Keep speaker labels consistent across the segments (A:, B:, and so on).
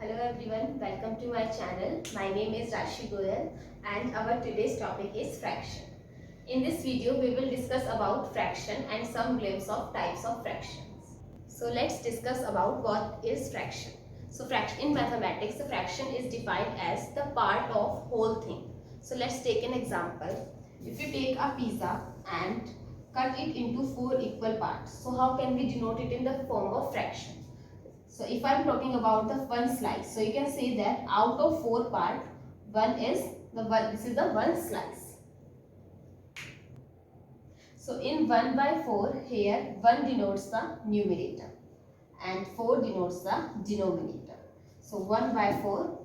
A: Hello everyone, welcome to my channel. My name is Rashi Goyal and our today's topic is fraction. In this video, we will discuss about fraction and some glimpse of types of fractions. So let's discuss about what is fraction. So fraction in mathematics, the fraction is defined as the part of whole thing. So let's take an example. If you take a pizza and cut it into 4 equal parts, so how can we denote it in the form of fraction? So if I am talking about the one slice, so you can say that out of 4 parts, this is the one slice. So in 1 by 4, here 1 denotes the numerator and 4 denotes the denominator. So 1 by 4,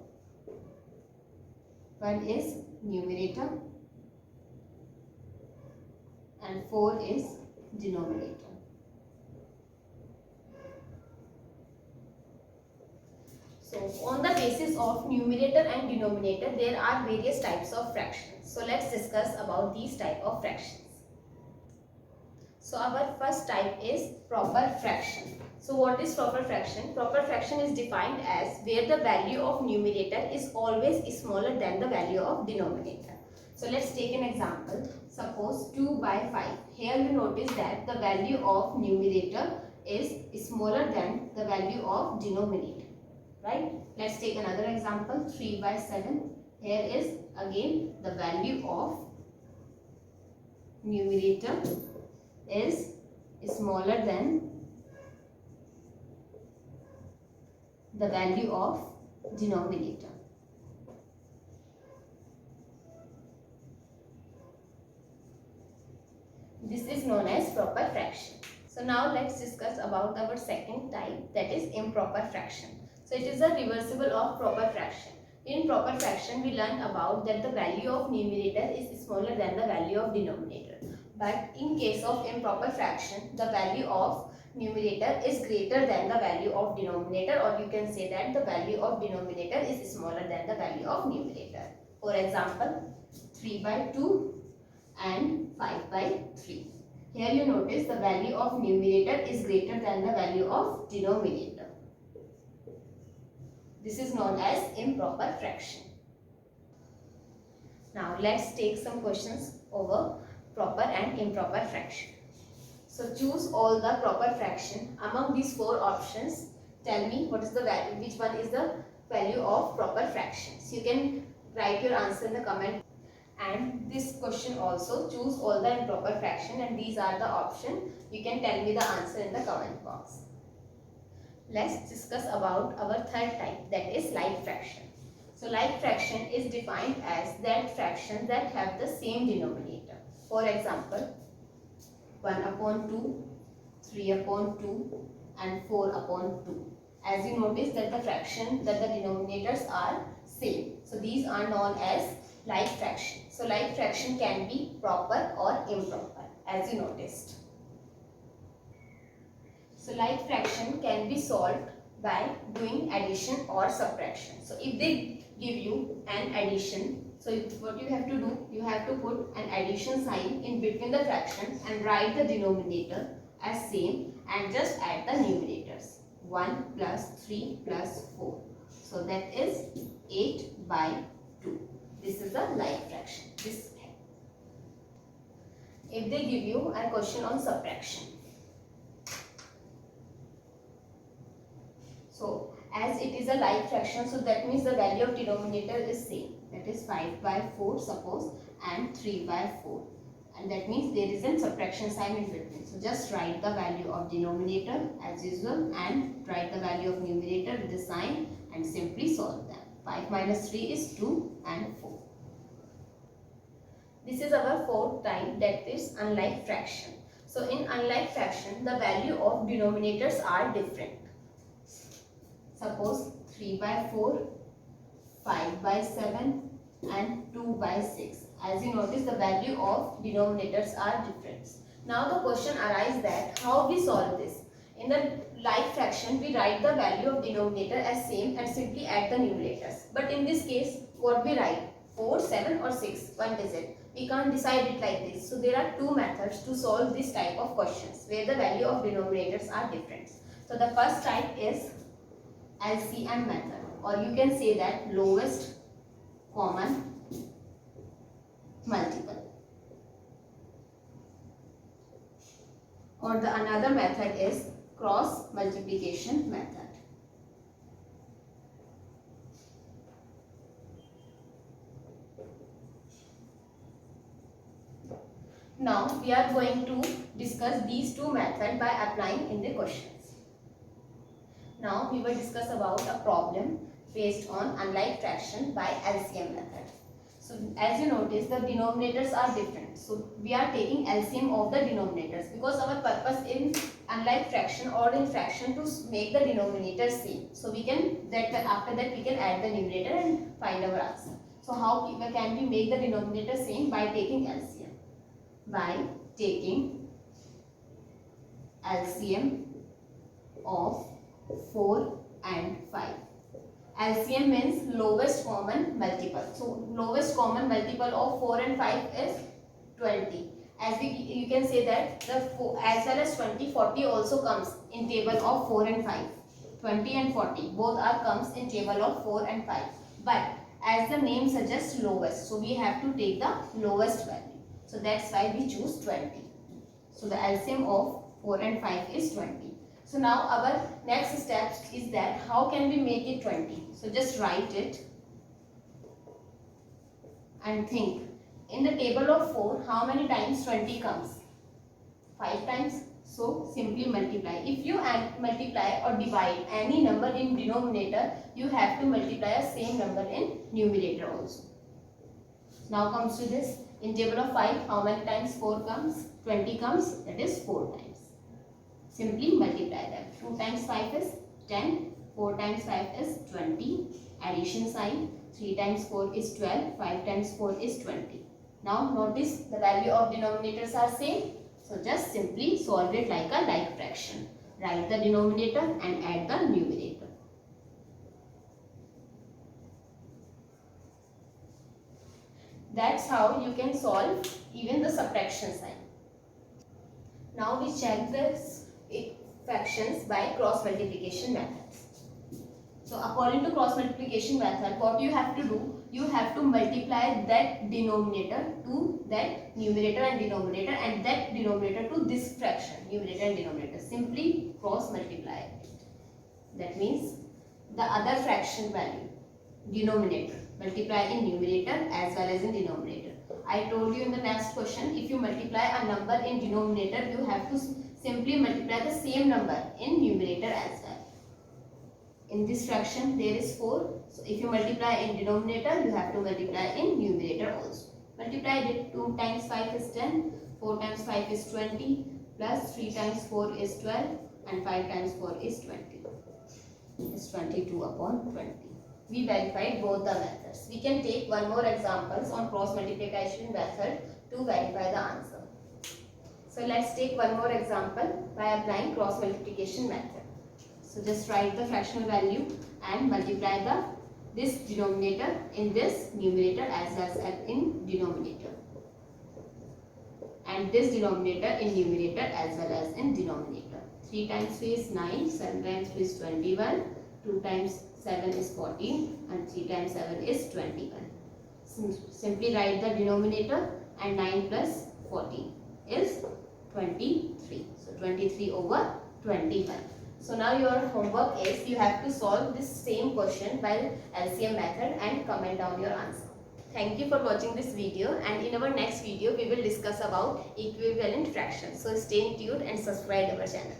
A: 1 is numerator and 4 is denominator. So on the basis of numerator and denominator, there are various types of fractions. So let's discuss about these type of fractions. So our first type is proper fraction. So what is proper fraction? Proper fraction is defined as where the value of numerator is always smaller than the value of denominator. So let's take an example. Suppose 2 by 5. Here you notice that the value of numerator is smaller than the value of denominator. Right? Let's take another example. 3 by 7. Here is again the value of numerator is smaller than the value of denominator. This is known as proper fraction. So now let's discuss about our second type, that is improper fraction. So it is a reversible of proper fraction. In proper fraction, we learn about that the value of numerator is smaller than the value of denominator. But in case of improper fraction, the value of numerator is greater than the value of denominator, or you can say that the value of denominator is smaller than the value of numerator. For example, 3 by 2 and 5 by 3. Here you notice the value of numerator is greater than the value of denominator. This is known as improper fraction. Now let's take some questions over proper and improper fraction. So choose all the proper fraction. Among these 4 options, tell me what is the value, which one is the value of proper fractions. You can write your answer in the comment. And this question also, choose all the improper fraction, and these are the options. You can tell me the answer in the comment box. Let's discuss about our third type, that is like fraction. So like fraction is defined as that fraction that have the same denominator. For example, 1 upon 2, 3 upon 2 and 4 upon 2. As you notice that the fraction that the denominators are same. So these are known as like fraction. So like fraction can be proper or improper, as you noticed. So like fraction can be solved by doing addition or subtraction. So if they give you an addition, so what you have to do, you have to put an addition sign in between the fractions and write the denominator as same and just add the numerators. 1 plus 3 plus 4. So that is 8 by 2. This is the like fraction. If they give you a question on subtraction. So as it is a like fraction, so that means the value of denominator is same. That is 5 by 4 suppose and 3 by 4. And that means there is a subtraction sign in between. So just write the value of denominator as usual and write the value of numerator with the sign and simply solve them. 5 minus 3 is 2 and 4. This is our fourth type, that is unlike fraction. So in unlike fraction, the value of denominators are different. Suppose 3 by 4, 5 by 7 and 2 by 6. As you notice, the value of denominators are different. Now the question arises that how we solve this. In the like fraction, we write the value of denominator as same and simply add the numerators. But in this case, what we write? 4, 7 or 6, one digit. We can't decide it like this. So there are 2 methods to solve this type of questions where the value of denominators are different. So the first type is LCM method, or you can say that lowest common multiple. Or the another method is cross multiplication method. Now we are going to discuss these two methods by applying in the questions. Now we will discuss about a problem based on unlike fraction by LCM method. So as you notice, the denominators are different. So we are taking LCM of the denominators because our purpose in unlike fraction or in fraction to make the denominator same. So we can after that we can add the numerator and find our answer. So how can we make the denominator same? By taking LCM. By taking LCM of 4 and 5. LCM means lowest common multiple. So lowest common multiple of 4 and 5 is 20. As you can say that the as well as 20, 40 also comes in table of 4 and 5. 20 and 40 both are comes in table of 4 and 5. But as the name suggests lowest, so we have to take the lowest value. So that's why we choose 20. So the LCM of 4 and 5 is 20. So now our next step is that how can we make it 20? So just write it and think. In the table of 4, how many times 20 comes? 5 times. So simply multiply. If you multiply or divide any number in denominator, you have to multiply a same number in numerator also. Now comes to this. In table of 5, how many times 4 comes? 20 comes, that is 4 times. Simply multiply them. 2 times 5 is 10, 4 times 5 is 20. Addition sign, 3 times 4 is 12, 5 times 4 is 20. Now notice the value of denominators are same. So just simply solve it like a like fraction. Write the denominator and add the numerator. That's how you can solve even the subtraction sign. Now we check this fractions by cross multiplication methods. So according to cross multiplication method, what you have to do, you have to multiply that denominator to that numerator and denominator, and that denominator to this fraction, numerator and denominator. Simply cross multiply it. That means the other fraction value, denominator, multiply in numerator as well as in denominator. I told you in the next question, if you multiply a number in denominator, you have to simply multiply the same number in numerator as well. In this fraction there is 4. So if you multiply in denominator, you have to multiply in numerator also. Multiply it. 2 times 5 is 10, 4 times 5 is 20, plus 3 times 4 is 12, and 5 times 4 is 20. It's 22 upon 20. We verified both the methods. We can take one more examples on cross multiplication method to verify the answer. So let's take one more example by applying cross multiplication method. So just write the fractional value and multiply this denominator in this numerator as well as in denominator, and this denominator in numerator as well as in denominator. 3 times 3 is 9, 7 times 3 is 21, 2 times 7 is 14, and 3 times 7 is 21. Simply write the denominator, and 9 plus 14 is 23. So 23 over 21. So now your homework is you have to solve this same question by LCM method and comment down your answer. Thank you for watching this video, and in our next video we will discuss about equivalent fractions. So stay tuned and subscribe our channel.